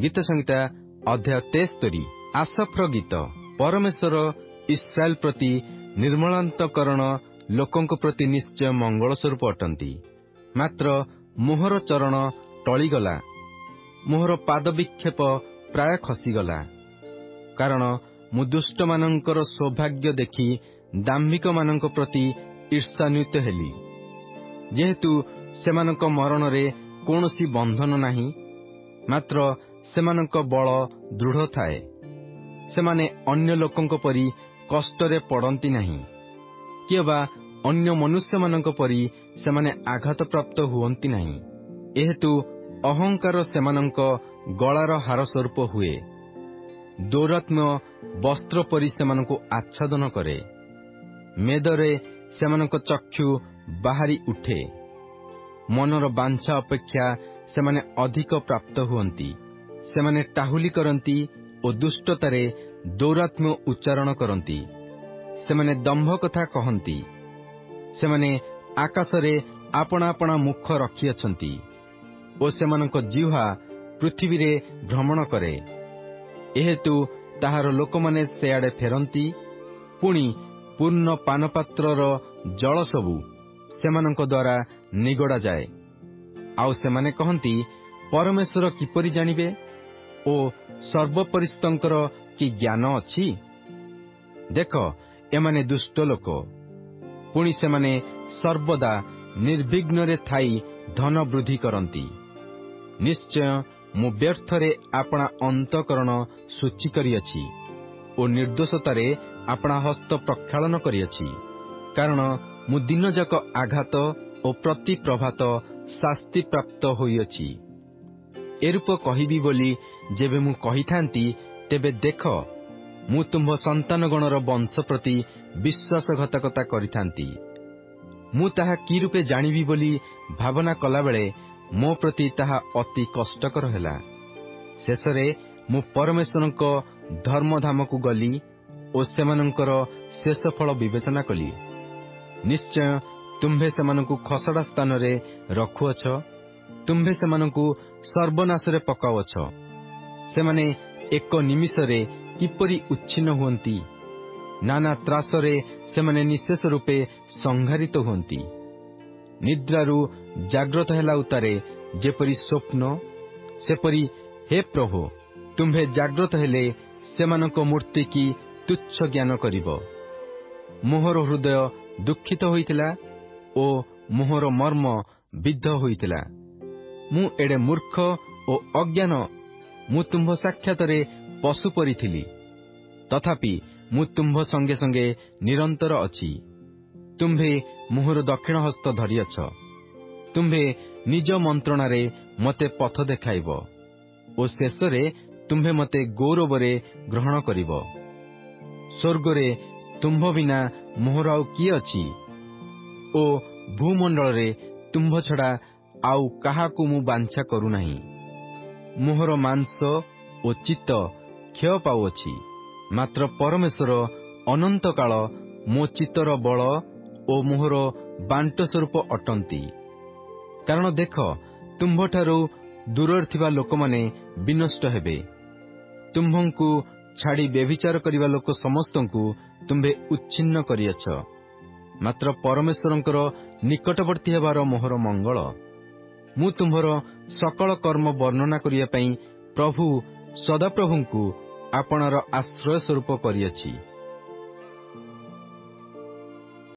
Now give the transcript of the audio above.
ଗୀତ ସଂହିତା ଅଧ୍ୟାୟ 73। ଆସଫର ଗୀତ। ପରମେଶ୍ୱର ଇସ୍ରାଏଲ ପ୍ରତି ନିର୍ମଳାନ୍ତକରଣ ଲୋକଙ୍କ ପ୍ରତି ନିଶ୍ଚୟ ମଙ୍ଗଳ ସ୍ୱରୂପ ଅଟନ୍ତି। ମାତ୍ର ମୋହର ଚରଣ ଟଳିଗଲା, ମୋହର ପାଦ ବିକ୍ଷେପ ପ୍ରାୟ ଖସିଗଲା। କାରଣ ମୁଁ ଦୁଷ୍ଟମାନଙ୍କର ସୌଭାଗ୍ୟ ଦେଖି ଦାମ୍ଭିକମାନଙ୍କ ପ୍ରତି ଈର୍ଷାନ୍ୱିତ ହେଲି। ଯେହେତୁ ସେମାନଙ୍କ ମରଣରେ କୌଣସି ବନ୍ଧନ ନାହିଁ, ମାତ୍ର ସେମାନଙ୍କ ବଳ ଦୃଢ଼ ଥାଏ। ସେମାନେ ଅନ୍ୟ ଲୋକଙ୍କ ପରି କଷ୍ଟରେ ପଡ଼ନ୍ତି ନାହିଁ, କିମ୍ବା ଅନ୍ୟ ମନୁଷ୍ୟମାନଙ୍କ ପରି ସେମାନେ ଆଘାତପ୍ରାପ୍ତ ହୁଅନ୍ତି ନାହିଁ। ଏହେତୁ ଅହଙ୍କାର ସେମାନଙ୍କ ଗଳାର ହାର ସ୍ୱରୂପ ହୁଏ, ଦୌରାତ୍ମ୍ୟ ବସ୍ତ୍ର ପରି ସେମାନଙ୍କୁ ଆଚ୍ଛାଦନ କରେ। ମେଦରେ ସେମାନଙ୍କ ଚକ୍ଷୁ ବାହାରି ଉଠେ, ମନର ବାଞ୍ଛା ଅପେକ୍ଷା ସେମାନେ ଅଧିକ ପ୍ରାପ୍ତ ହୁଅନ୍ତି। ସେମାନେ ଟାହୁଲି କରନ୍ତି ଓ ଦୁଷ୍ଟତାରେ ଦୌରାତ୍ମ୍ୟ ଉଚ୍ଚାରଣ କରନ୍ତି। ସେମାନେ ଦମ୍ଭ କଥା କହନ୍ତି। ସେମାନେ ଆକାଶରେ ଆପଣା ଆପଣା ମୁଖ ରଖିଅଛନ୍ତି ଓ ସେମାନଙ୍କ ଜିହ୍ୱା ପୃଥିବୀରେ ଭ୍ରମଣ କରେ। ଏହେତୁ ତାହାର ଲୋକମାନେ ସେଆଡ଼େ ଫେରନ୍ତି। ପୁଣି ପୂର୍ଣ୍ଣ ପାନପାତ୍ରର ଜଳ ସବୁ ସେମାନଙ୍କ ଦ୍ୱାରା ନିଗଡ଼ାଯାଏ। ଆଉ ସେମାନେ କହନ୍ତି, ପରମେଶ୍ୱର କିପରି ଜାଣିବେ ଓ ସର୍ବପରିସ୍ତଙ୍କର କି ଜ୍ଞାନ ଅଛି? ଦେଖ, ଏମାନେ ଦୁଷ୍ଟ ଲୋକ। ପୁଣି ସେମାନେ ସର୍ବଦା ନିର୍ବିଘ୍ନରେ ଥାଇ ଧନ ବୃଦ୍ଧି କରନ୍ତି। ନିଶ୍ଚୟ ମୁଁ ବ୍ୟର୍ଥରେ ଆପଣା ଅନ୍ତଃକରଣ ଶୁଚି କରିଅଛି ଓ ନିର୍ଦ୍ଦୋଷତାରେ ଆପଣା ହସ୍ତ ପ୍ରକ୍ଷାଳନ କରିଅଛି। କାରଣ ମୁଁ ଦିନଯାକ ଆଘାତ ଓ ପ୍ରତି ପ୍ରଭାତ ଶାସ୍ତି ପ୍ରାପ୍ତ ହୋଇଅଛି। ଏରୂପ କହିବି ବୋଲି ଯେବେ ମୁଁ କହିଥାନ୍ତି, ତେବେ ଦେଖ, ମୁଁ ତୁମ୍ଭ ସନ୍ତାନଗଣର ବଂଶ ପ୍ରତି ବିଶ୍ୱାସଘାତକତା କରିଥାନ୍ତି। ମୁଁ ତାହା କି ରୂପେ ଜାଣିବି ବୋଲି ଭାବନା କଲାବେଳେ ମୋ ପ୍ରତି ତାହା ଅତି କଷ୍ଟକର ହେଲା। ଶେଷରେ ମୁଁ ପରମେଶ୍ୱରଙ୍କ ଧର୍ମଧାମକୁ ଗଲି ଓ ସେମାନଙ୍କର ଶେଷ ଫଳ ବିବେଚନା କଲି। ନିଶ୍ଚୟ ତୁମ୍ଭେ ସେମାନଙ୍କୁ ଖସଡ଼ା ସ୍ଥାନରେ ରଖୁଅଛ, ତୁମ୍ଭେ ସେମାନଙ୍କୁ ସର୍ବନାଶରେ ପକାଉଅଛ। ସେମାନେ ଏକ ନିମିଷରେ କିପରି ଉଚ୍ଛିନ୍ନ ହୁଅନ୍ତି! ନାନା ତ୍ରାସରେ ସେମାନେ ନିଃଶେଷ ରୂପେ ସଂହାରିତ ହୁଅନ୍ତି। ନିଦ୍ରାରୁ ଜାଗ୍ରତ ହେଲା ଉତ୍ତାରେ ଯେପରି ସ୍ୱପ୍ନ, ସେପରି ହେ ପ୍ରଭୁ, ତୁମ୍ଭେ ଜାଗ୍ରତ ହେଲେ ସେମାନଙ୍କ ମୂର୍ତ୍ତି କି ତୁଚ୍ଛ ଜ୍ଞାନ କରିବ। ମୋହର ହୃଦୟ ଦୁଃଖିତ ହୋଇଥିଲା ଓ ମୋହର ମର୍ମ ବିଦ୍ଧ ହୋଇଥିଲା। ମୁଁ ଏଡ଼େ ମୂର୍ଖ ଓ ଅଜ୍ଞାନ, ମୁଁ ତୁମ୍ଭ ସାକ୍ଷାତରେ ପଶୁ ପରି ଥିଲି। ତଥାପି ମୁଁ ତୁମ୍ଭ ସଙ୍ଗେ ସଙ୍ଗେ ନିରନ୍ତର ଅଛି। ତୁମ୍ଭେ ମୋହର ଦକ୍ଷିଣ ହସ୍ତ ଧରିଅଛ। ତୁମ୍ଭେ ନିଜ ମନ୍ତ୍ରଣାରେ ମୋତେ ପଥ ଦେଖାଇବ ଓ ଶେଷରେ ତୁମ୍ଭେ ମୋତେ ଗୌରବରେ ଗ୍ରହଣ କରିବ। ସ୍ୱର୍ଗରେ ତୁମ୍ଭ ବିନା ମୋହର ଆଉ କିଏ ଅଛି? ଓ ଭୂମଣ୍ଡଳରେ ତୁମ୍ଭ ଛଡ଼ା ଆଉ କାହାକୁ ମୁଁ ବାଞ୍ଛା କରୁନାହିଁ। ମୋହର ମାଂସ ଓ ଚିତ୍ତ କ୍ଷୟ ପାଉଅଛି, ମାତ୍ର ପରମେଶ୍ୱର ଅନନ୍ତକାଳ ମୋ ଚିତ୍ତର ବଳ ଓ ମୋହର ବାଣ୍ଟ ସ୍ୱରୂପ ଅଟନ୍ତି। କାରଣ ଦେଖ, ତୁମ୍ଭଠାରୁ ଦୂରରେ ଥିବା ଲୋକମାନେ ବିନଷ୍ଟ ହେବେ। ତୁମ୍ଭଙ୍କୁ ଛାଡ଼ି ବ୍ୟଭିଚାର କରିବା ଲୋକ ସମସ୍ତଙ୍କୁ ତୁମ୍ଭେ ଉଚ୍ଛିନ୍ନ କରିଅଛ। ମାତ୍ର ପରମେଶ୍ୱରଙ୍କର ନିକଟବର୍ତ୍ତୀ ହେବାର ମୋହର ମଙ୍ଗଳ। ମୁଁ ତୁମ୍ଭର ସକଳ କର୍ମ ବର୍ଣ୍ଣନା କରିବା ପାଇଁ ପ୍ରଭୁ ସଦାପ୍ରଭୁଙ୍କୁ ଆପଣାର ଆଶ୍ରୟ ସ୍ୱରୂପ କରିଅଛି।